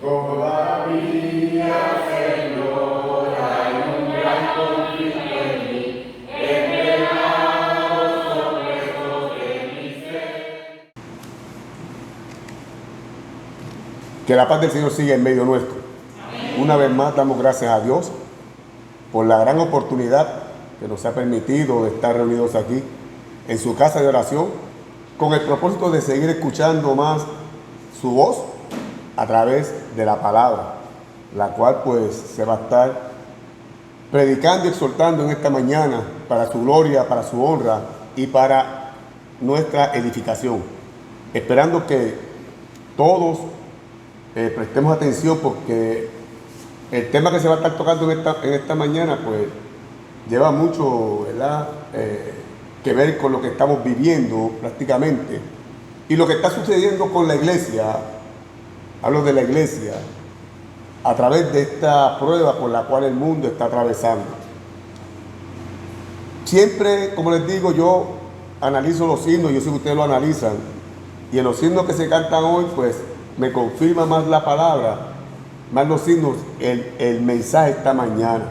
Todavía, Señor, hay un gran conflicto en mí, enredado sobre mi ser. Que la paz del Señor siga en medio nuestro. Una vez más damos gracias a Dios por la gran oportunidad que nos ha permitido de estar reunidos aquí en su casa de oración con el propósito de seguir escuchando más su voz a través de la palabra, la cual pues se va a estar predicando y exhortando en esta mañana para su gloria, para su honra y para nuestra edificación. Esperando que todos prestemos atención porque el tema que se va a estar tocando en esta mañana pues lleva mucho, ¿verdad? Que ver con lo que estamos viviendo prácticamente y lo que está sucediendo con la iglesia. Hablo de la iglesia a través de esta prueba por la cual el mundo está atravesando. Siempre, como les digo, yo analizo los himnos, yo sé que ustedes lo analizan, y en los himnos que se cantan hoy, pues me confirma más la palabra, más los himnos, el mensaje esta mañana.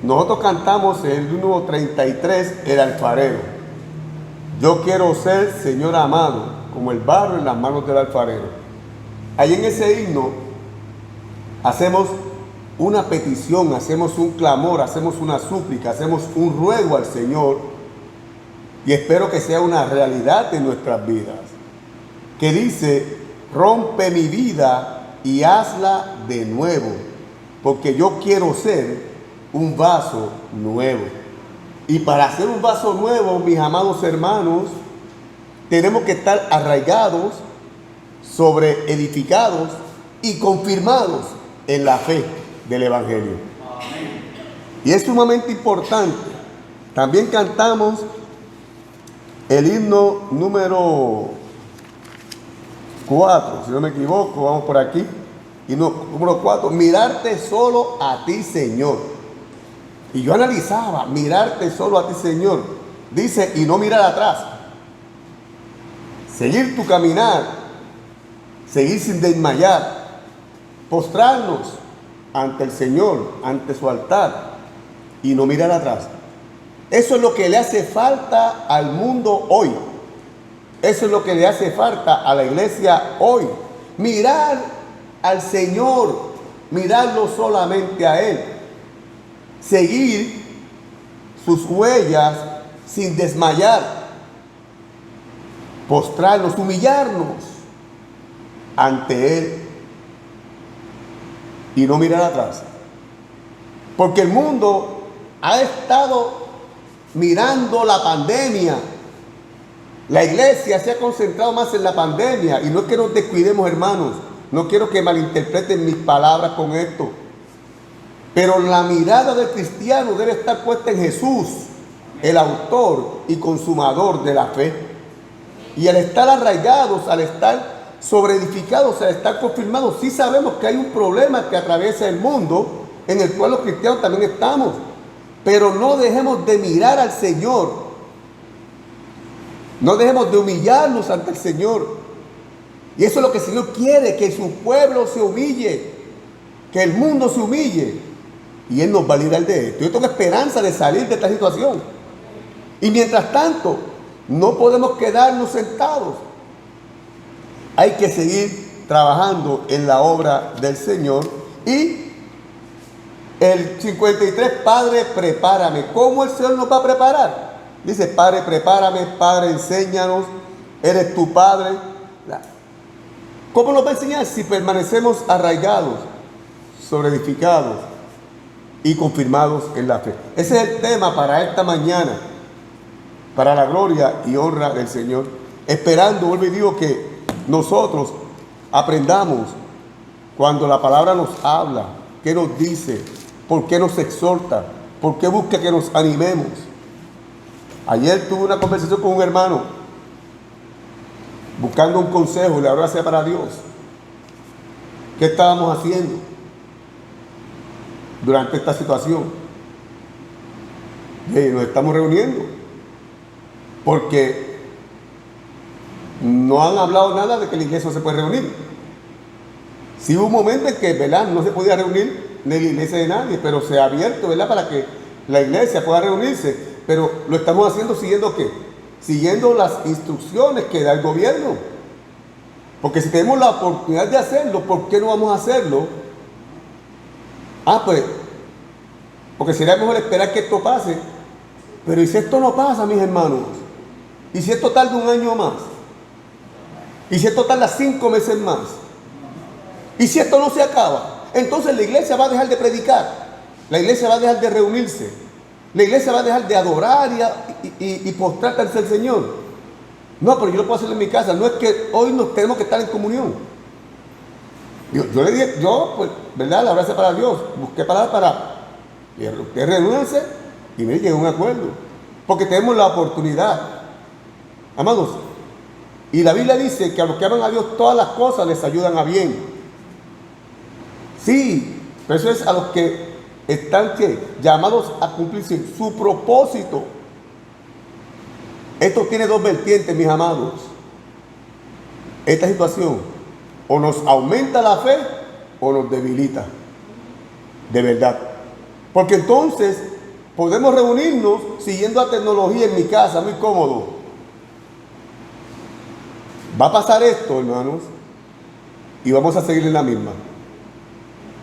Nosotros cantamos el himno 33, el alfarero. Yo quiero ser, Señor amado, como el barro en las manos del alfarero. Ahí en ese himno hacemos una petición, hacemos un clamor, hacemos una súplica, hacemos un ruego al Señor, y espero que sea una realidad en nuestras vidas, que dice: rompe mi vida y hazla de nuevo, porque yo quiero ser un vaso nuevo. Y para hacer un vaso nuevo, mis amados hermanos, tenemos que estar arraigados, sobre edificados y confirmados en la fe del Evangelio. Amén. Y es sumamente importante. También cantamos el himno número 4, si no me equivoco, vamos por aquí. Himno número 4, mirarte solo a ti, Señor. Y yo analizaba, mirarte solo a ti, Señor. Dice, y no mirar atrás. Seguir tu caminar. Seguir sin desmayar, postrarnos ante el Señor, ante su altar y no mirar atrás. Eso es lo que le hace falta al mundo hoy. Eso es lo que le hace falta a la iglesia hoy. Mirar al Señor, mirarlo solamente a Él. Seguir sus huellas sin desmayar. Postrarnos, humillarnos ante Él y no mirar atrás, porque el mundo ha estado mirando la pandemia. La iglesia se ha concentrado más en la pandemia, y no es que nos descuidemos, hermanos, no quiero que malinterpreten mis palabras con esto, pero la mirada del cristiano debe estar puesta en Jesús, el autor y consumador de la fe. Y al estar arraigados, al estar sobreedificados, al estar confirmados, sí sabemos que hay un problema que atraviesa el mundo, en el cual los cristianos también estamos, pero no dejemos de mirar al Señor, no dejemos de humillarnos ante el Señor. Y eso es lo que el Señor quiere, que su pueblo se humille, que el mundo se humille, y Él nos va a librar de esto. Yo tengo esperanza de salir de esta situación, y mientras tanto no podemos quedarnos sentados. Hay que seguir trabajando en la obra del Señor. Y el 53, Padre, prepárame. ¿Cómo el Señor nos va a preparar? Dice, Padre, prepárame, Padre, enséñanos. Eres tu Padre. ¿Cómo nos va a enseñar? Si permanecemos arraigados, sobreedificados y confirmados en la fe. Ese es el tema para esta mañana, para la gloria y honra del Señor. Esperando, vuelvo y digo, que nosotros aprendamos cuando la palabra nos habla, qué nos dice, por qué nos exhorta, por qué busca que nos animemos. Ayer tuve una conversación con un hermano buscando un consejo, y la verdad sea para Dios. ¿Qué estábamos haciendo durante esta situación? Nos estamos reuniendo porque no han hablado nada de que la iglesia no se puede reunir. Sí hubo un momento en que, ¿verdad?, no se podía reunir ni la iglesia de nadie, pero se ha abierto, ¿verdad?, para que la iglesia pueda reunirse. Pero lo estamos haciendo siguiendo ¿qué? Siguiendo las instrucciones que da el gobierno. Porque si tenemos la oportunidad de hacerlo, ¿por qué no vamos a hacerlo? Pues, porque sería mejor esperar que esto pase. Pero ¿y si esto no pasa, mis hermanos? ¿Y si esto tarda un año más? ¿Y si esto tarda 5 meses más? ¿Y si esto no se acaba? Entonces la iglesia va a dejar de predicar. La iglesia va a dejar de reunirse. La iglesia va a dejar de adorar y postrarse al Señor. No, pero yo lo puedo hacer en mi casa. No es que hoy nos tenemos que estar en comunión. Yo le dije, pues, ¿verdad? La gracia para Dios. Busqué palabras para ustedes reúnanse y me llegué a un acuerdo. Porque tenemos la oportunidad. Amados, y la Biblia dice que a los que aman a Dios todas las cosas les ayudan a bien. Sí, pero eso es a los que están llamados a cumplir su propósito. Esto tiene dos vertientes, mis amados. Esta situación o nos aumenta la fe o nos debilita. De verdad. Porque entonces podemos reunirnos siguiendo la tecnología en mi casa, muy cómodo. Va a pasar esto, hermanos, y vamos a seguir en la misma.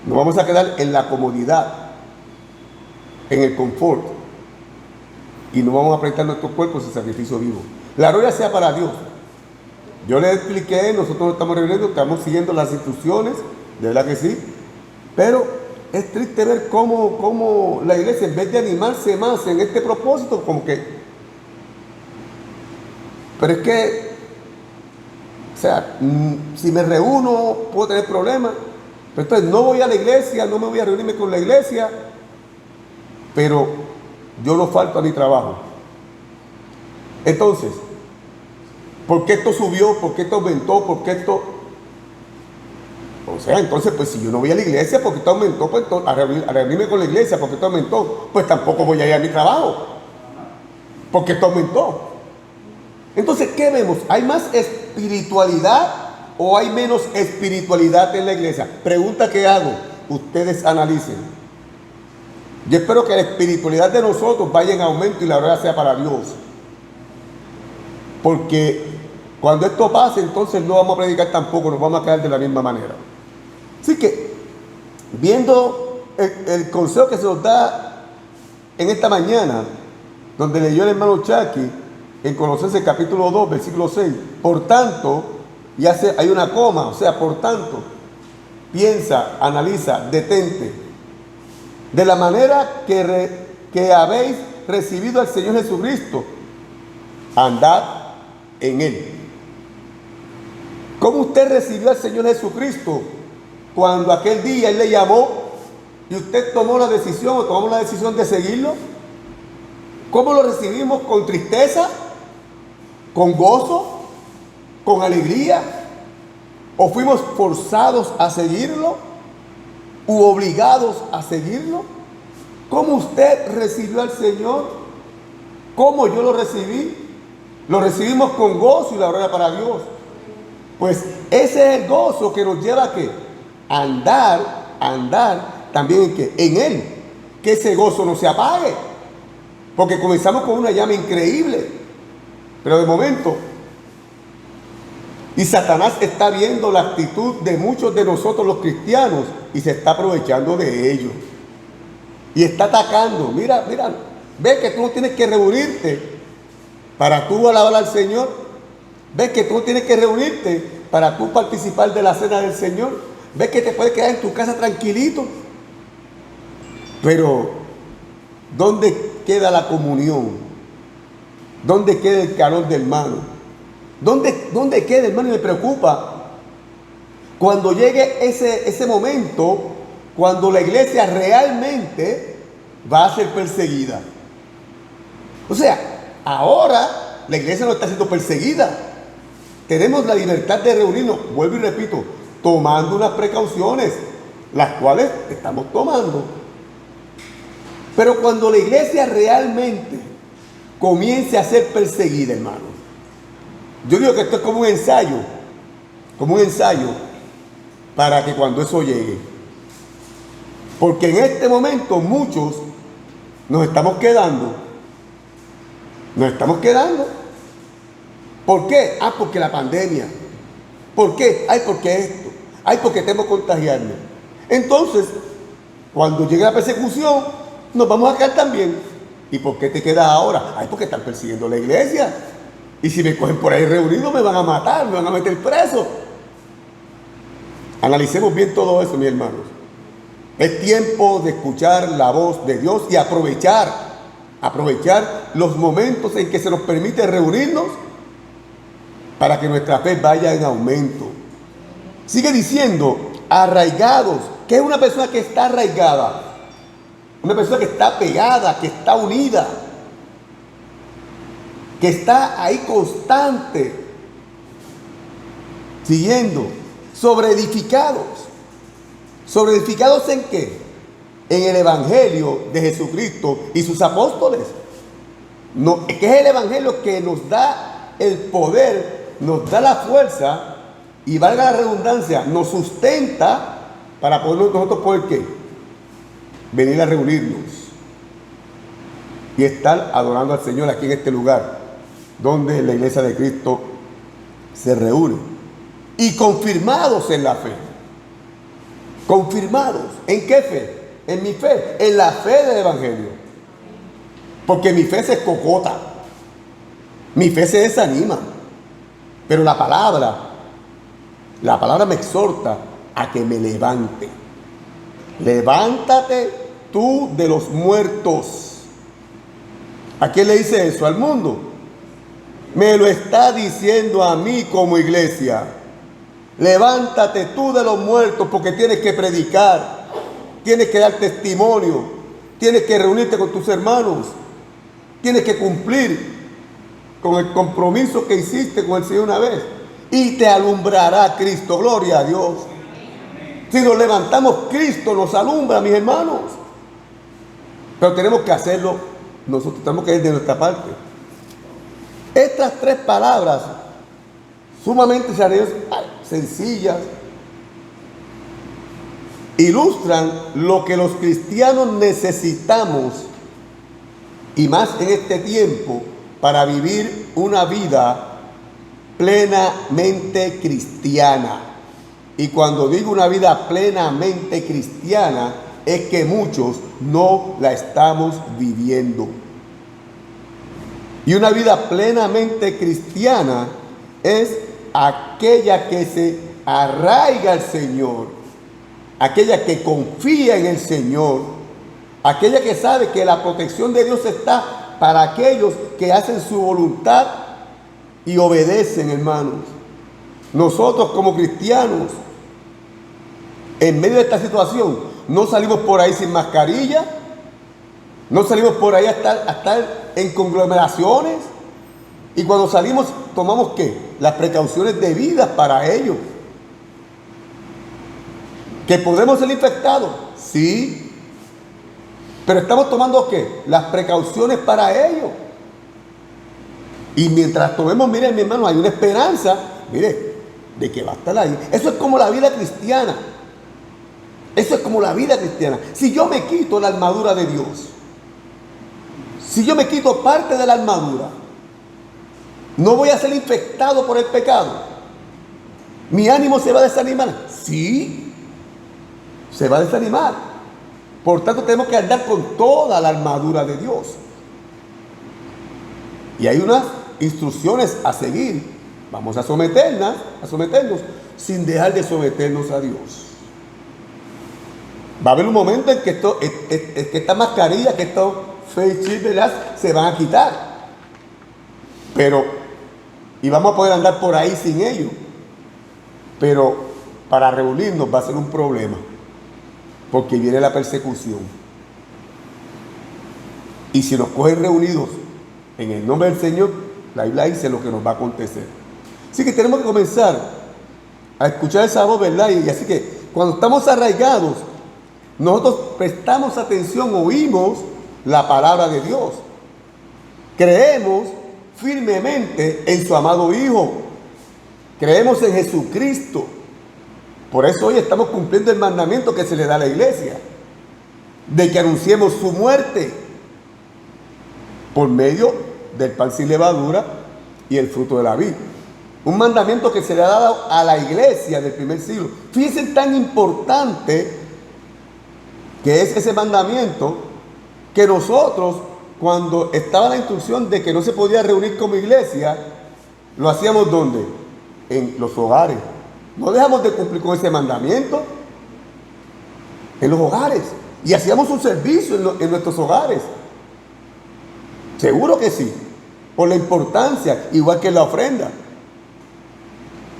Nos vamos a quedar en la comodidad, en el confort, y no vamos a prestar nuestros cuerpos en sacrificio vivo. La gloria sea para Dios. Yo les expliqué, nosotros nos estamos reuniendo, estamos siguiendo las instrucciones, de verdad que sí, pero es triste ver cómo la iglesia, en vez de animarse más en este propósito, como que, pero es que, o sea, si me reúno puedo tener problemas, pero entonces no voy a la iglesia, no me voy a reunirme con la iglesia, pero yo no falto a mi trabajo. Entonces, ¿por qué esto subió? ¿Por qué esto aumentó? ¿Por qué esto? O sea, entonces, pues si yo no voy a la iglesia, porque esto aumentó, pues a reunirme con la iglesia, porque esto aumentó, pues tampoco voy a ir a mi trabajo, porque esto aumentó. Entonces, ¿qué vemos? ¿Hay más espiritualidad o hay menos espiritualidad en la iglesia? Pregunta que hago, ustedes analicen. Yo espero que la espiritualidad de nosotros vaya en aumento y la gloria sea para Dios. Porque cuando esto pase, entonces no vamos a predicar tampoco, nos vamos a quedar de la misma manera. Así que, viendo el consejo que se nos da en esta mañana, donde leyó el hermano Chucky, en Colosenses capítulo 2, versículo 6, por tanto, y hay una coma, o sea, por tanto, piensa, analiza, detente, de la manera que habéis recibido al Señor Jesucristo, andad en Él. ¿Cómo usted recibió al Señor Jesucristo cuando aquel día Él le llamó y usted tomó la decisión o tomamos la decisión de seguirlo? ¿Cómo lo recibimos? ¿Con tristeza? ¿Con gozo? ¿Con alegría? ¿O fuimos forzados a seguirlo? ¿U obligados a seguirlo? ¿Cómo usted recibió al Señor? ¿Cómo yo lo recibí? Lo recibimos con gozo y la gloria para Dios. Pues ese es el gozo que nos lleva a ¿qué? A andar también en ¿qué? En Él. Que ese gozo no se apague. Porque comenzamos con una llama increíble. Pero de momento, y Satanás está viendo la actitud de muchos de nosotros los cristianos y se está aprovechando de ello. Y está atacando. Mira, ve que tú no tienes que reunirte para tú alabar al Señor. Ves que tú tienes que reunirte para tú participar de la cena del Señor. Ves que te puedes quedar en tu casa tranquilito. Pero, ¿dónde queda la comunión? ¿Dónde queda el calor del hermano? ¿Dónde queda, hermano? Y me preocupa cuando llegue ese momento, cuando la iglesia realmente va a ser perseguida. O sea, ahora la iglesia no está siendo perseguida. Tenemos la libertad de reunirnos, vuelvo y repito, tomando unas precauciones, las cuales estamos tomando. Pero cuando la iglesia realmente comience a ser perseguida, hermanos, yo digo que esto es como un ensayo, para que cuando eso llegue. Porque en este momento muchos nos estamos quedando. Nos estamos quedando. ¿Por qué? Ah, porque la pandemia. ¿Por qué? Ay, porque esto. Ay, porque temo contagiarme. Entonces, cuando llegue la persecución, nos vamos a quedar también. ¿Y por qué te quedas ahora? Ay, porque están persiguiendo la iglesia. Y si me cogen por ahí reunido, me van a matar, me van a meter preso. Analicemos bien todo eso, mis hermanos. Es tiempo de escuchar la voz de Dios y aprovechar los momentos en que se nos permite reunirnos para que nuestra fe vaya en aumento. Sigue diciendo, arraigados. ¿Qué es una persona que está arraigada? Una persona que está pegada, que está unida, que está ahí constante, siguiendo, sobreedificados. ¿Sobreedificados en qué? En el Evangelio de Jesucristo y sus apóstoles. No, que es el Evangelio que nos da el poder, nos da la fuerza y, valga la redundancia, nos sustenta para poder nosotros poder ¿qué? Venir a reunirnos y estar adorando al Señor aquí en este lugar donde la iglesia de Cristo se reúne y confirmados en la fe. Confirmados. ¿En qué fe? En mi fe, en la fe del Evangelio. Porque mi fe se escocota, mi fe se desanima, pero la palabra me exhorta a que me levante. Levántate tú de los muertos. ¿A quién le dice eso? Al mundo. Me lo está diciendo a mí como iglesia. Levántate tú de los muertos porque tienes que predicar, tienes que dar testimonio, tienes que reunirte con tus hermanos, tienes que cumplir con el compromiso que hiciste con el Señor una vez y te alumbrará Cristo. Gloria a Dios. Si nos levantamos, Cristo nos alumbra, mis hermanos. Pero tenemos que hacerlo nosotros, tenemos que ir de nuestra parte. Estas tres palabras, sumamente sencillas, ilustran lo que los cristianos necesitamos, y más en este tiempo, para vivir una vida plenamente cristiana. Y cuando digo una vida plenamente cristiana, es que muchos no la estamos viviendo. Y una vida plenamente cristiana es aquella que se arraiga al Señor, aquella que confía en el Señor, aquella que sabe que la protección de Dios está para aquellos que hacen su voluntad y obedecen, hermanos. Nosotros como cristianos, en medio de esta situación, no salimos por ahí sin mascarilla, no salimos por ahí a estar en conglomeraciones, y cuando salimos tomamos ¿qué? Las precauciones debidas para ello. ¿Que podemos ser infectados? Sí. Pero estamos tomando ¿qué? Las precauciones para ello. Y mientras tomemos, miren, mi hermano, hay una esperanza, mire, de que va a estar ahí. Eso es como la vida cristiana. Eso es como la vida cristiana. Si yo me quito la armadura de Dios, si yo me quito parte de la armadura, ¿no voy a ser infectado por el pecado? ¿Mi ánimo se va a desanimar? Sí, se va a desanimar. Por tanto, tenemos que andar con toda la armadura de Dios. Y hay unas instrucciones a seguir. Vamos a someternos sin dejar de someternos a Dios. Va a haber un momento en que esta mascarilla, que estos face shield, ¿verdad?, se van a quitar. Y vamos a poder andar por ahí sin ellos. Pero para reunirnos va a ser un problema, porque viene la persecución. Y si nos cogen reunidos en el nombre del Señor, la Biblia dice lo que nos va a acontecer. Así que tenemos que comenzar a escuchar esa voz, ¿verdad? Y así que cuando estamos arraigados, nosotros prestamos atención, oímos la palabra de Dios. Creemos firmemente en su amado Hijo. Creemos en Jesucristo. Por eso hoy estamos cumpliendo el mandamiento que se le da a la iglesia, de que anunciemos su muerte por medio del pan sin levadura y el fruto de la vid. Un mandamiento que se le ha dado a la iglesia del primer siglo. Fíjense tan importante que es ese mandamiento, que nosotros, cuando estaba la instrucción de que no se podía reunir como iglesia, lo hacíamos ¿dónde? En los hogares. No dejamos de cumplir con ese mandamiento en los hogares. Y hacíamos un servicio en nuestros hogares. Seguro que sí. Por la importancia, igual que la ofrenda.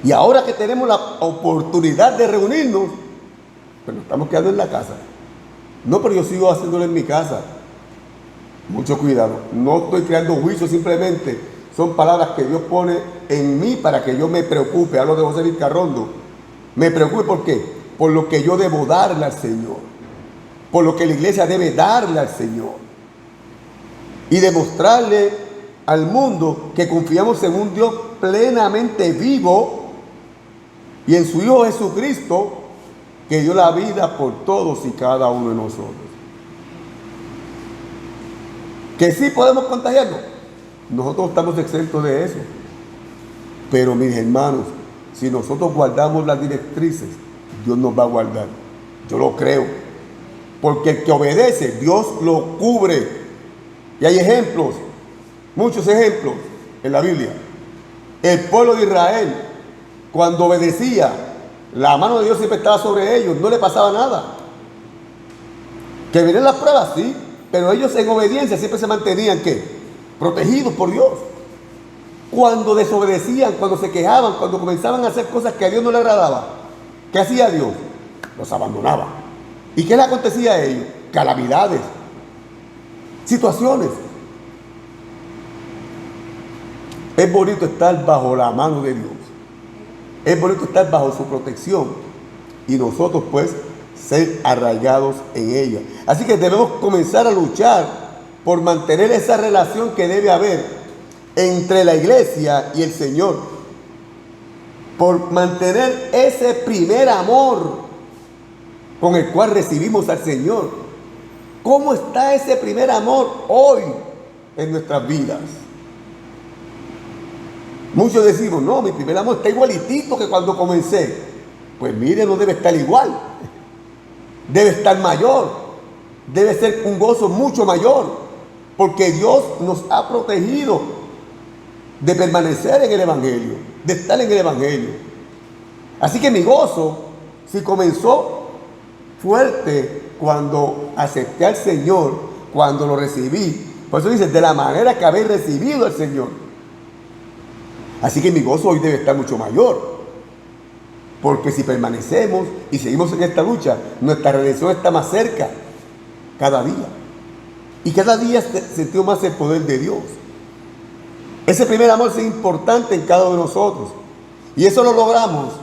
Y ahora que tenemos la oportunidad de reunirnos, pues nos estamos quedando en la casa. No, pero yo sigo haciéndolo en mi casa. Mucho cuidado. No estoy creando juicio, simplemente son palabras que Dios pone en mí para que yo me preocupe. Hablo de José Vizcarrondo. Me preocupe, ¿por qué? Por lo que yo debo darle al Señor. Por lo que la iglesia debe darle al Señor. Y demostrarle al mundo que confiamos en un Dios plenamente vivo y en su Hijo Jesucristo, que dio la vida por todos y cada uno de nosotros. Que sí podemos contagiarnos. Nosotros estamos exentos de eso. Pero mis hermanos, si nosotros guardamos las directrices, Dios nos va a guardar. Yo lo creo. Porque el que obedece, Dios lo cubre. Y hay ejemplos, muchos ejemplos en la Biblia. El pueblo de Israel, cuando obedecía, la mano de Dios siempre estaba sobre ellos, no le pasaba nada. Que vienen las pruebas, sí, pero ellos en obediencia siempre se mantenían, ¿qué? Protegidos por Dios. Cuando desobedecían, cuando se quejaban, cuando comenzaban a hacer cosas que a Dios no le agradaba, ¿qué hacía Dios? Los abandonaba. ¿Y qué le acontecía a ellos? Calamidades, situaciones. Es bonito estar bajo la mano de Dios. Es bonito estar bajo su protección. Y nosotros pues ser arraigados en ella. Así que debemos comenzar a luchar por mantener esa relación que debe haber entre la iglesia y el Señor. Por mantener ese primer amor con el cual recibimos al Señor. ¿Cómo está ese primer amor hoy en nuestras vidas? Muchos decimos, no, mi primer amor está igualitito que cuando comencé. Pues mire, no debe estar igual. Debe estar mayor. Debe ser un gozo mucho mayor. Porque Dios nos ha protegido de permanecer en el Evangelio, de estar en el Evangelio. Así que mi gozo, si comenzó fuerte cuando acepté al Señor, cuando lo recibí. Por eso dice, de la manera que habéis recibido al Señor. Así que mi gozo hoy debe estar mucho mayor. Porque si permanecemos y seguimos en esta lucha, nuestra redención está más cerca cada día. Y cada día sentimos más el poder de Dios. Ese primer amor es importante en cada uno de nosotros. Y eso lo logramos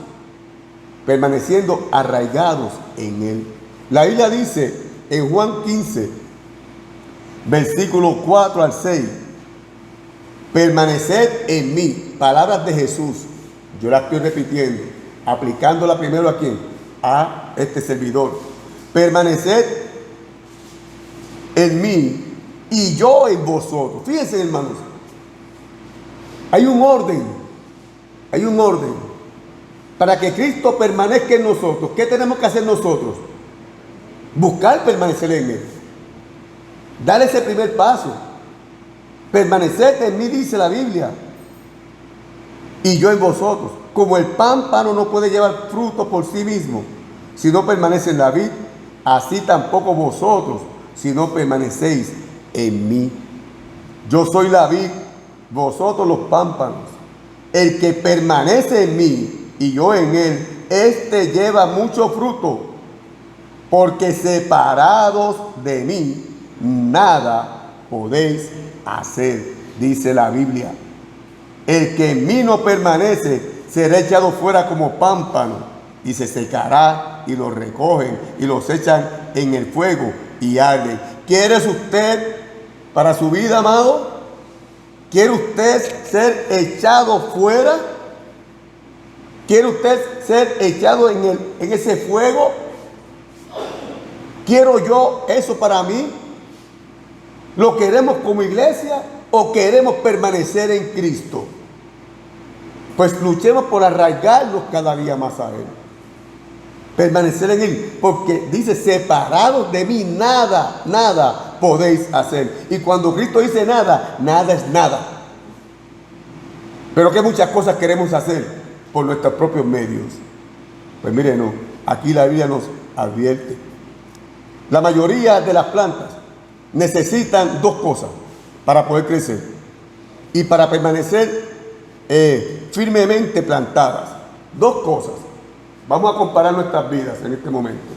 permaneciendo arraigados en Él. La Biblia dice en Juan 15, versículo 4 al 6, permaneced en mí, palabras de Jesús. Yo la estoy repitiendo, aplicándola primero a quién, a este servidor. Permaneced en mí y yo en vosotros. Fíjense, hermanos, hay un orden para que Cristo permanezca en nosotros. ¿Qué tenemos que hacer nosotros? Buscar permanecer en Él. Dar ese primer paso. Permaneced en mí, dice la Biblia, y yo en vosotros. Como el pámpano no puede llevar fruto por sí mismo si no permanece en la vid, así tampoco vosotros si no permanecéis en mí. Yo soy la vid, vosotros los pámpanos. El que permanece en mí y yo en él, éste lleva mucho fruto, porque separados de mí nada podéis hacer, dice la Biblia. El que en mí no permanece será echado fuera como pámpano y se secará, y lo recogen y los echan en el fuego y arden. ¿Quiere usted para su vida, amado? ¿Quiere usted ser echado fuera? ¿Quiere usted ser echado en ese fuego? ¿Quiero yo eso para mí? ¿Lo queremos como iglesia o queremos permanecer en Cristo? Pues luchemos por arraigarnos cada día más a Él. Permanecer en Él. Porque dice, separados de mí, nada podéis hacer. Y cuando Cristo dice nada, nada es nada. Pero que muchas cosas queremos hacer por nuestros propios medios. Pues miren, no, aquí la Biblia nos advierte. La mayoría de las plantas necesitan dos cosas para poder crecer y para permanecer firmemente plantadas. Dos cosas. Vamos a comparar nuestras vidas en este momento.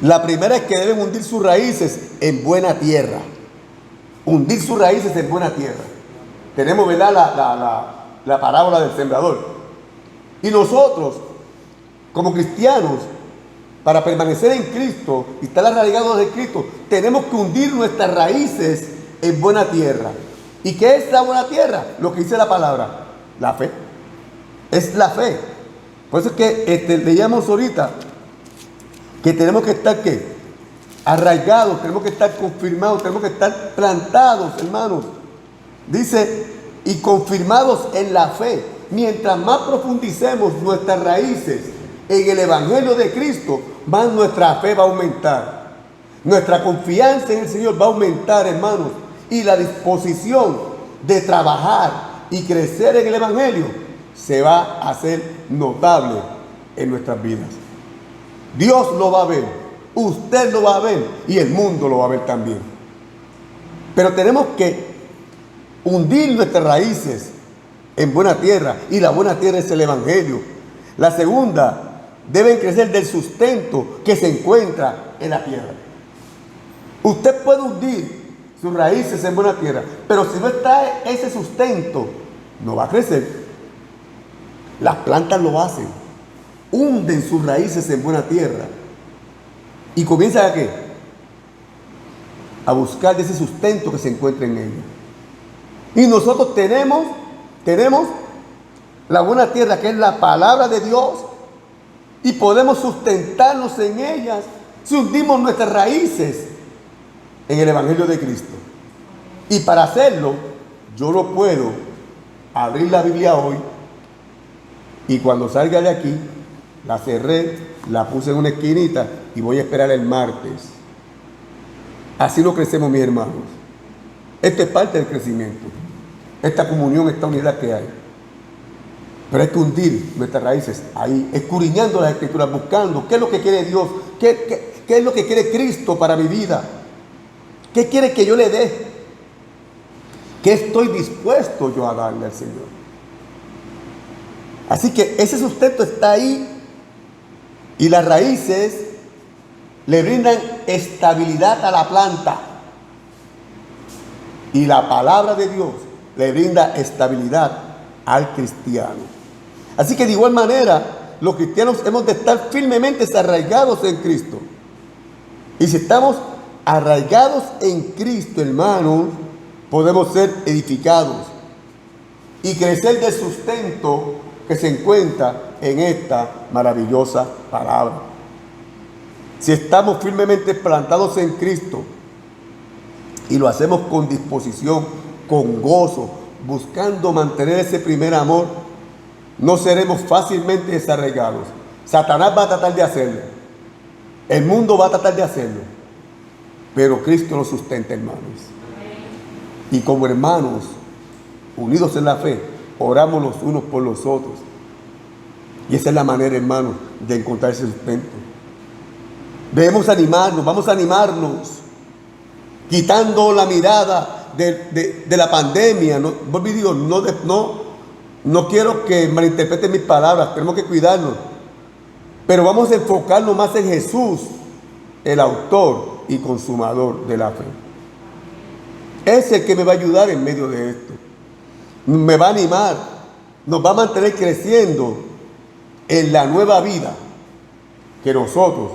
La primera es que deben hundir sus raíces en buena tierra. Hundir sus raíces en buena tierra. Tenemos, ¿verdad?, la parábola del sembrador. Y nosotros, como cristianos, para permanecer en Cristo y estar arraigados de Cristo, tenemos que hundir nuestras raíces en buena tierra. ¿Y qué es la buena tierra? Lo que dice la palabra, la fe. Es la fe. Por eso es que leíamos ahorita que tenemos que estar ¿qué? Arraigados, tenemos que estar confirmados, tenemos que estar plantados, hermanos. Dice, y confirmados en la fe. Mientras más profundicemos nuestras raíces en el Evangelio de Cristo, más nuestra fe va a aumentar. Nuestra confianza en el Señor va a aumentar, hermanos. Y la disposición de trabajar y crecer en el Evangelio se va a hacer notable en nuestras vidas. Dios lo va a ver, usted lo va a ver y el mundo lo va a ver también. Pero tenemos que hundir nuestras raíces en buena tierra, y la buena tierra es el Evangelio. La segunda, deben crecer del sustento que se encuentra en la tierra. Usted puede hundir sus raíces en buena tierra, pero si no está ese sustento, no va a crecer. Las plantas lo hacen, hunden sus raíces en buena tierra y comienzan a ¿qué? A buscar de ese sustento que se encuentra en ella. Y nosotros tenemos la buena tierra, que es la palabra de Dios, y podemos sustentarnos en ellas si hundimos nuestras raíces en el Evangelio de Cristo. Y para hacerlo, yo no puedo abrir la Biblia hoy y cuando salga de aquí, la cerré, la puse en una esquinita y voy a esperar el martes. Así no crecemos, mis hermanos. Esto es parte del crecimiento. Esta comunión, esta unidad que hay. Pero hay que hundir nuestras raíces ahí, escudriñando las Escrituras, buscando qué es lo que quiere Dios, qué es lo que quiere Cristo para mi vida, qué quiere que yo le dé, qué estoy dispuesto yo a darle al Señor. Así que ese sustento está ahí y las raíces le brindan estabilidad a la planta y la palabra de Dios le brinda estabilidad al cristiano. Así que de igual manera, los cristianos hemos de estar firmemente arraigados en Cristo. Y si estamos arraigados en Cristo, hermanos, podemos ser edificados y crecer del sustento que se encuentra en esta maravillosa palabra. Si estamos firmemente plantados en Cristo y lo hacemos con disposición, con gozo, buscando mantener ese primer amor, no seremos fácilmente desarraigados. Satanás va a tratar de hacerlo, el mundo va a tratar de hacerlo, pero Cristo nos sustenta, hermanos. Y como hermanos unidos en la fe, oramos los unos por los otros. Y esa es la manera, hermanos, de encontrar ese sustento. Debemos animarnos, vamos a animarnos, quitando la mirada de la pandemia. No quiero que malinterpreten mis palabras, tenemos que cuidarnos. Pero vamos a enfocarnos más en Jesús, el autor y consumador de la fe. Es el que me va a ayudar en medio de esto. Me va a animar, nos va a mantener creciendo en la nueva vida que nosotros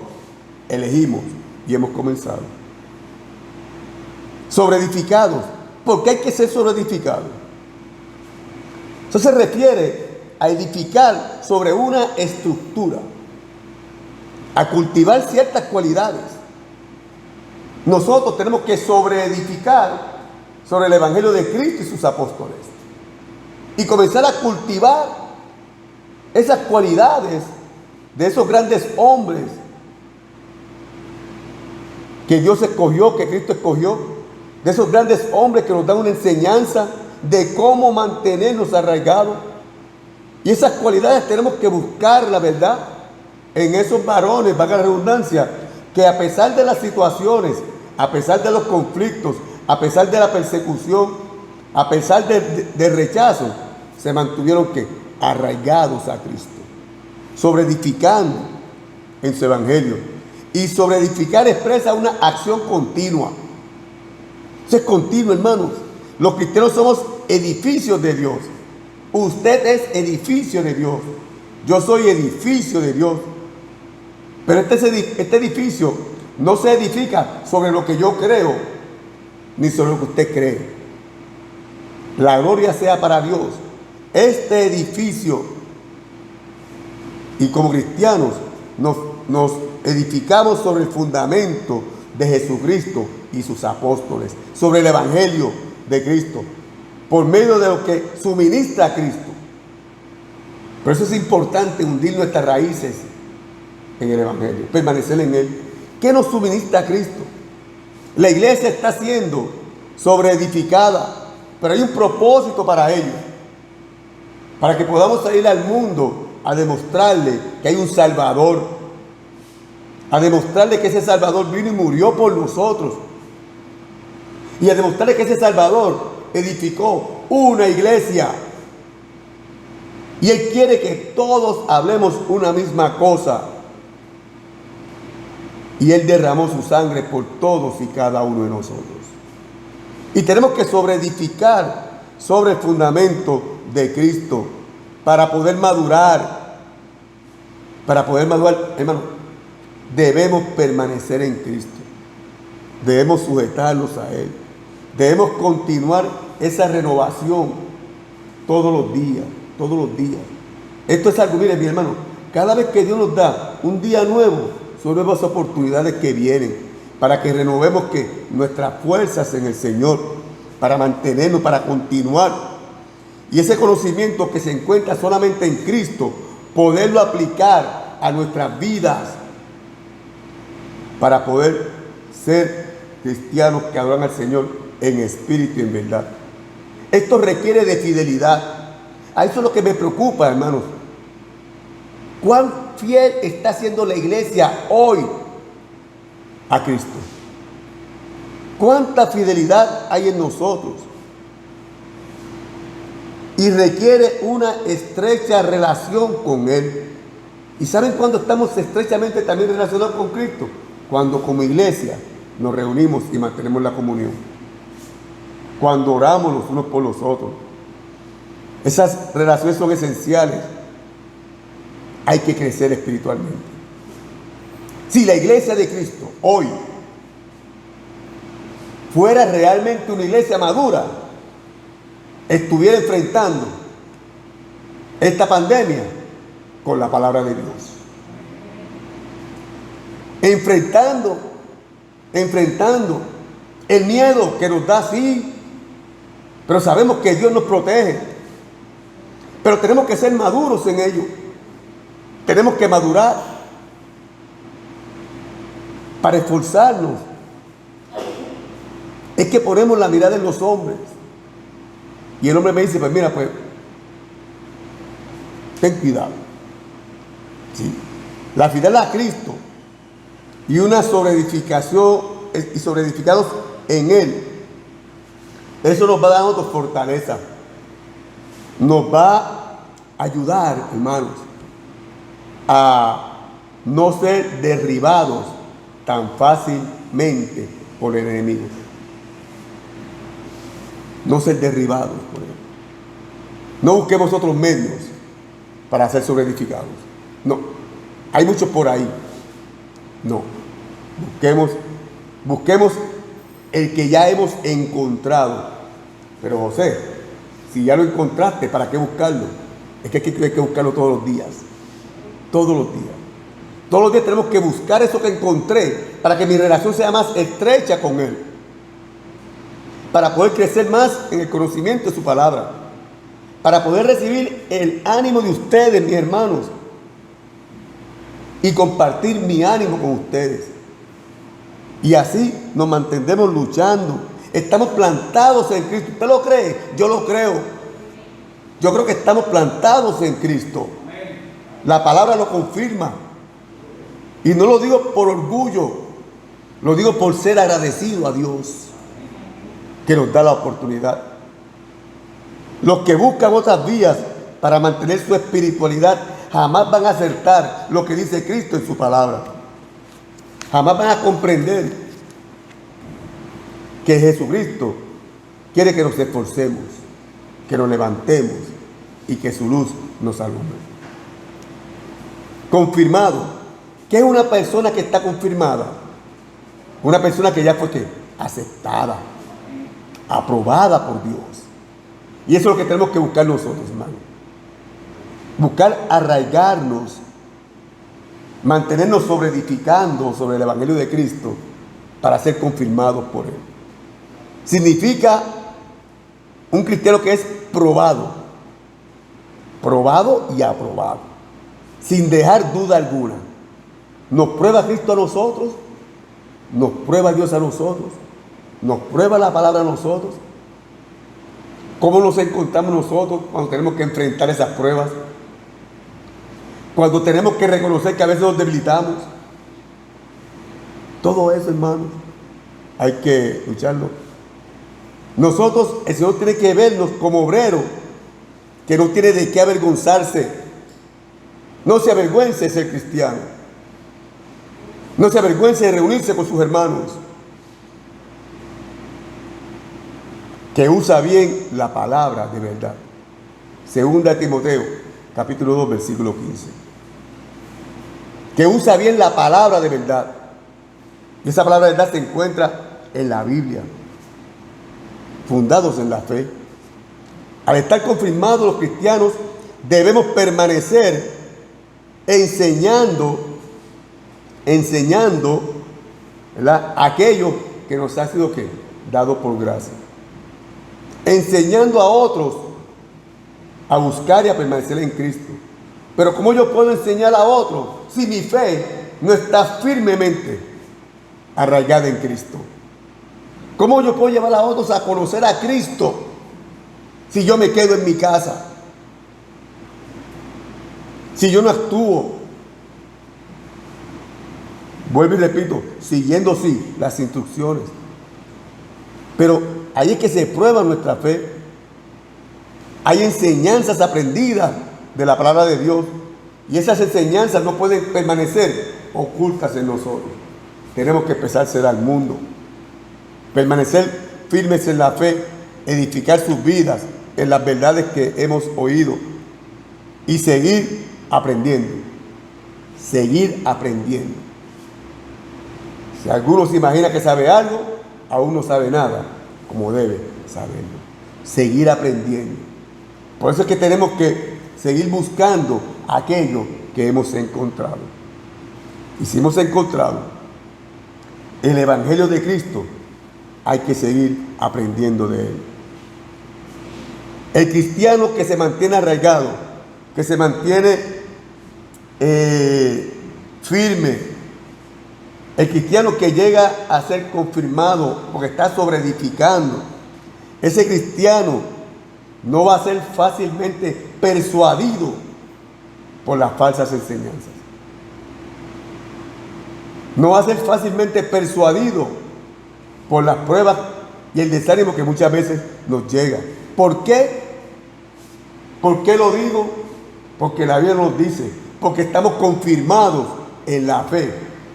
elegimos y hemos comenzado. Sobreedificados. ¿Por qué hay que ser sobreedificados? Eso se refiere a edificar sobre una estructura, a cultivar ciertas cualidades. Nosotros tenemos que sobreedificar sobre el Evangelio de Cristo y sus apóstoles y comenzar a cultivar esas cualidades de esos grandes hombres que Dios escogió, que Cristo escogió, de esos grandes hombres que nos dan una enseñanza de cómo mantenernos arraigados. Y esas cualidades tenemos que buscar, la verdad, en esos varones, valga la redundancia, que a pesar de las situaciones, a pesar de los conflictos, a pesar de la persecución, a pesar del rechazo, se mantuvieron ¿qué? Arraigados a Cristo, sobreedificando en su Evangelio. Y sobreedificar expresa una acción continua. Eso es continuo, hermanos. Los cristianos somos edificios de Dios. Usted es edificio de Dios. Yo soy edificio de Dios. Pero este edificio no se edifica sobre lo que yo creo, ni sobre lo que usted cree. La gloria sea para Dios. Este edificio, y como cristianos, nos edificamos sobre el fundamento de Jesucristo y sus apóstoles, sobre el Evangelio de Cristo, por medio de lo que suministra Cristo. Por eso es importante hundir nuestras raíces en el Evangelio, permanecer en Él. ¿Qué nos suministra Cristo? La iglesia está siendo sobreedificada, pero hay un propósito para ello, para que podamos salir al mundo a demostrarle que hay un Salvador, a demostrarle que ese Salvador vino y murió por nosotros, y a demostrarle que ese Salvador edificó una iglesia, y Él quiere que todos hablemos una misma cosa, y Él derramó su sangre por todos y cada uno de nosotros. Y tenemos que sobreedificar sobre el fundamento de Cristo para poder madurar. Para poder madurar, hermano, debemos permanecer en Cristo. Debemos sujetarnos a Él. Debemos continuar esa renovación todos los días, todos los días. Esto es algo, miren, mi hermano, cada vez que Dios nos da un día nuevo, son nuevas oportunidades que vienen para que renovemos nuestras fuerzas en el Señor, para mantenernos, para continuar. Y ese conocimiento que se encuentra solamente en Cristo, poderlo aplicar a nuestras vidas para poder ser cristianos que adoran al Señor en espíritu y en verdad. Esto requiere de fidelidad. A eso es lo que me preocupa, hermanos. ¿Cuán fiel está siendo la iglesia hoy a Cristo? ¿Cuánta fidelidad hay en nosotros? Y requiere una estrecha relación con Él. ¿Y saben cuándo estamos estrechamente también relacionados con Cristo? Cuando como iglesia nos reunimos y mantenemos la comunión. Cuando oramos los unos por los otros. Esas relaciones son esenciales. Hay que crecer espiritualmente. Si la iglesia de Cristo hoy fuera realmente una iglesia madura, estuviera enfrentando esta pandemia con la palabra de Dios. Enfrentando el miedo que nos da, sí, pero sabemos que Dios nos protege. Pero tenemos que ser maduros en ello. Tenemos que madurar para esforzarnos. Es que ponemos la mirada en los hombres. Y el hombre me dice, pues mira, pues, ten cuidado. ¿Sí? La fidelidad a Cristo y una sobreedificación y sobreedificados en Él. Eso nos va a dar otra fortaleza. Nos va a ayudar, hermanos, a no ser derribados tan fácilmente por el enemigo. No ser derribados por él. No busquemos otros medios para ser sobreedificados. No, hay muchos por ahí. No, busquemos el que ya hemos encontrado. Pero José, si ya lo encontraste, ¿para qué buscarlo? Es que hay que buscarlo todos los días. Todos los días. Todos los días tenemos que buscar eso que encontré para que mi relación sea más estrecha con Él. Para poder crecer más en el conocimiento de su palabra. Para poder recibir el ánimo de ustedes, mis hermanos. Y compartir mi ánimo con ustedes. Y así nos mantendremos luchando. Estamos plantados en Cristo. ¿Usted lo cree? Yo lo creo. Yo creo que estamos plantados en Cristo. La palabra lo confirma. Y no lo digo por orgullo. Lo digo por ser agradecido a Dios, que nos da la oportunidad. Los que buscan otras vías para mantener su espiritualidad jamás van a acertar lo que dice Cristo en su palabra. Jamás van a comprender que Jesucristo quiere que nos esforcemos, que nos levantemos y que su luz nos alumbre. Confirmado. ¿Qué es una persona que está confirmada? Una persona que ya fue ¿qué? Aceptada, aprobada por Dios. Y eso es lo que tenemos que buscar nosotros, hermano. Buscar arraigarnos, mantenernos edificando sobre el Evangelio de Cristo para ser confirmados por Él. Significa un cristiano que es probado y aprobado, sin dejar duda alguna. Nos prueba Cristo a nosotros, nos prueba Dios a nosotros, nos prueba la palabra a nosotros. ¿Cómo nos encontramos nosotros cuando tenemos que enfrentar esas pruebas? Cuando tenemos que reconocer que a veces nos debilitamos. Todo eso, hermanos, hay que lucharlo. Nosotros, el Señor tiene que vernos como obreros, que no tiene de qué avergonzarse. No se avergüence de ser cristiano. No se avergüence de reunirse con sus hermanos. Que usa bien la palabra de verdad. Segunda Timoteo, capítulo 2, versículo 15. Que usa bien la palabra de verdad. Y esa palabra de verdad se encuentra en la Biblia. Fundados en la fe. Al estar confirmados los cristianos, debemos permanecer enseñando, ¿verdad?, aquello que nos ha sido ¿qué? Dado por gracia. Enseñando a otros a buscar y a permanecer en Cristo. Pero ¿cómo yo puedo enseñar a otros si mi fe no está firmemente arraigada en Cristo? ¿Cómo yo puedo llevar a otros a conocer a Cristo si yo me quedo en mi casa? Si yo no actúo, vuelvo y repito, siguiendo sí las instrucciones. Pero ahí es que se prueba nuestra fe. Hay enseñanzas aprendidas de la palabra de Dios. Y esas enseñanzas no pueden permanecer ocultas en nosotros. Tenemos que empezar al mundo. Permanecer firmes en la fe. Edificar sus vidas en las verdades que hemos oído. Y seguir aprendiendo. Seguir aprendiendo. Si alguno se imagina que sabe algo, aún no sabe nada como debe saberlo. Seguir aprendiendo. Por eso es que tenemos que seguir buscando aquello que hemos encontrado. Y si hemos encontrado el Evangelio de Cristo, hay que seguir aprendiendo de él. El cristiano que se mantiene arraigado, que se mantiene firme, el cristiano que llega a ser confirmado porque está sobreedificando, ese cristiano no va a ser fácilmente persuadido por las falsas enseñanzas. No va a ser fácilmente persuadido por las pruebas y el desánimo que muchas veces nos llega. ¿Por qué? ¿Por qué lo digo? Porque la Biblia nos dice, porque estamos confirmados en la fe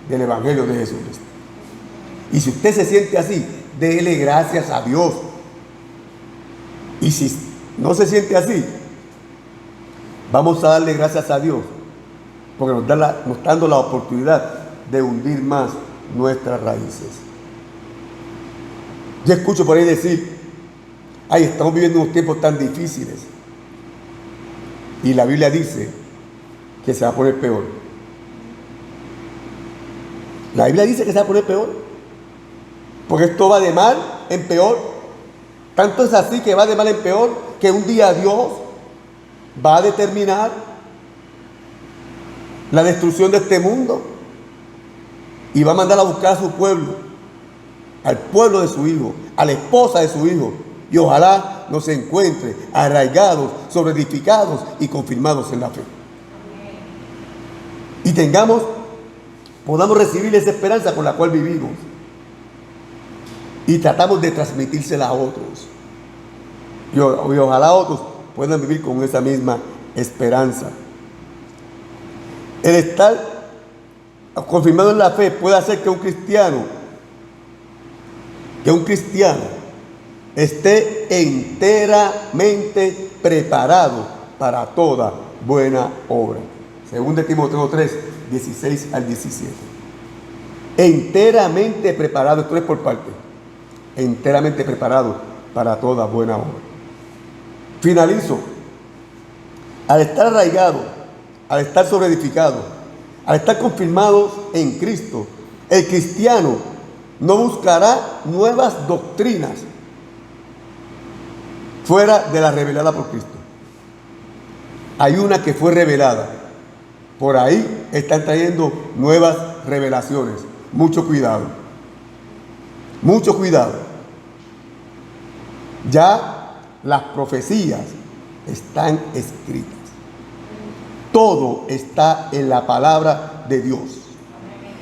del Evangelio de Jesucristo. Y si usted se siente así, déle gracias a Dios. Y si no se siente así, vamos a darle gracias a Dios, porque nos está dando la oportunidad de hundir más nuestras raíces. Yo escucho por ahí decir, ay, estamos viviendo unos tiempos tan difíciles. Y la Biblia dice que se va a poner peor. La Biblia dice que se va a poner peor. Porque esto va de mal en peor. Tanto es así que va de mal en peor que un día Dios va a determinar la destrucción de este mundo y va a mandar a buscar a su pueblo, al pueblo de su hijo, a la esposa de su hijo, y ojalá nos encuentre arraigados, sobreedificados y confirmados en la fe. Y podamos recibir esa esperanza con la cual vivimos y tratamos de transmitírsela a otros. Y ojalá otros puedan vivir con esa misma esperanza. El estar confirmado en la fe puede hacer que un cristiano esté enteramente preparado para toda buena obra. Según de Timoteo 3, 16 al 17. Enteramente preparado, esto es por parte. Enteramente preparado para toda buena obra. Finalizo. Al estar arraigado, al estar sobreedificado, al estar confirmados en Cristo, el cristiano no buscará nuevas doctrinas fuera de la revelada por Cristo. Hay una que fue revelada. Por ahí están trayendo nuevas revelaciones. Mucho cuidado. Mucho cuidado. Ya las profecías están escritas. Todo está en la palabra de Dios.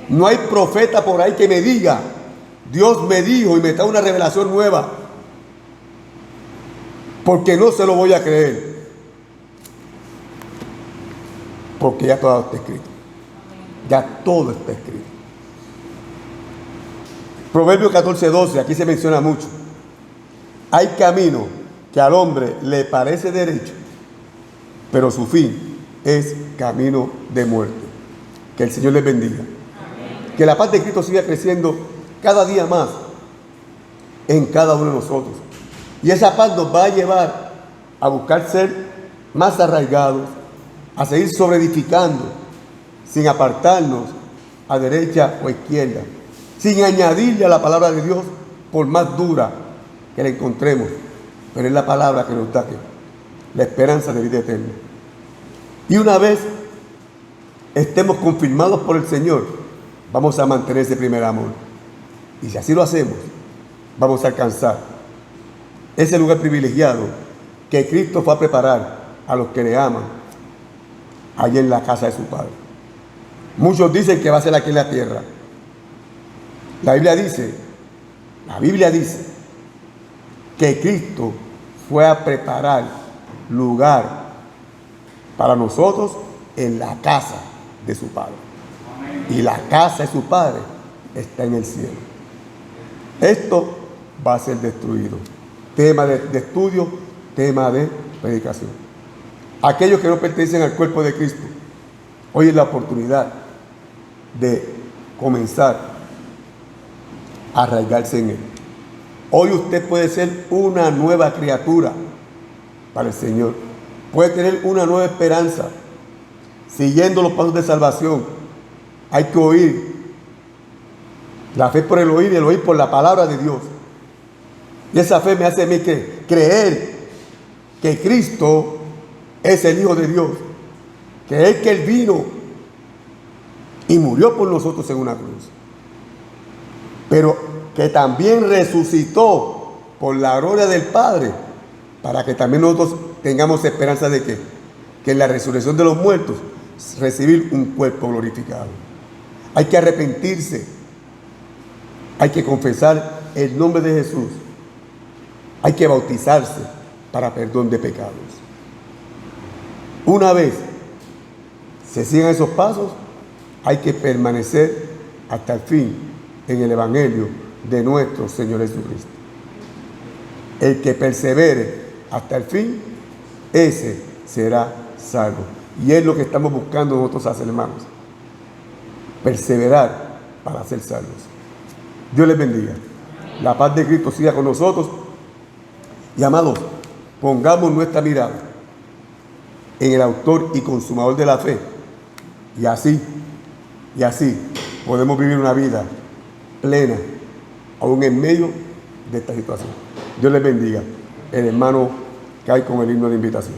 No hay profeta por ahí que me diga, Dios me dijo y me da una revelación nueva, porque no se lo voy a creer. Porque ya todo está escrito. Ya todo está escrito. Proverbios 14:12, aquí se menciona mucho. Hay camino que al hombre le parece derecho, pero su fin es camino de muerte. Que el Señor les bendiga. Amén. Que la paz de Cristo siga creciendo cada día más en cada uno de nosotros. Y esa paz nos va a llevar a buscar ser más arraigados, a seguir sobreedificando, sin apartarnos a derecha o a izquierda, sin añadirle a la palabra de Dios por más dura que la encontremos. Pero es la palabra que nos da la esperanza de vida eterna. Y una vez estemos confirmados por el Señor, vamos a mantener ese primer amor. Y si así lo hacemos, vamos a alcanzar ese lugar privilegiado que Cristo fue a preparar a los que le aman allí en la casa de su Padre. Muchos dicen que va a ser aquí en la tierra. La Biblia dice que Cristo fue a preparar lugar para nosotros en la casa de su Padre. Y la casa de su Padre está en el cielo. Esto va a ser destruido. Tema de estudio, tema de predicación. Aquellos que no pertenecen al cuerpo de Cristo, hoy es la oportunidad de comenzar a arraigarse en Él. Hoy usted puede ser una nueva criatura para el Señor. Puede tener una nueva esperanza, siguiendo los pasos de salvación. Hay que oír. La fe por el oír y el oír por la palabra de Dios. Y esa fe me hace a mí creer que Cristo es el Hijo de Dios, que es que Él vino y murió por nosotros en una cruz, pero que también resucitó por la gloria del Padre, para que también nosotros tengamos esperanza de que en la resurrección de los muertos recibir un cuerpo glorificado. Hay que arrepentirse, hay que confesar el nombre de Jesús, hay que bautizarse para perdón de pecados. Una vez se sigan esos pasos, hay que permanecer hasta el fin en el Evangelio de nuestro Señor Jesucristo. El que persevere hasta el fin, ese será salvo. Y es lo que estamos buscando nosotros hacer, hermanos. Perseverar para ser salvos. Dios les bendiga. La paz de Cristo siga con nosotros. Y amados, pongamos nuestra mirada en el autor y consumador de la fe. Y así podemos vivir una vida plena, aún en medio de esta situación. Dios les bendiga. El hermano cae con el himno de invitación.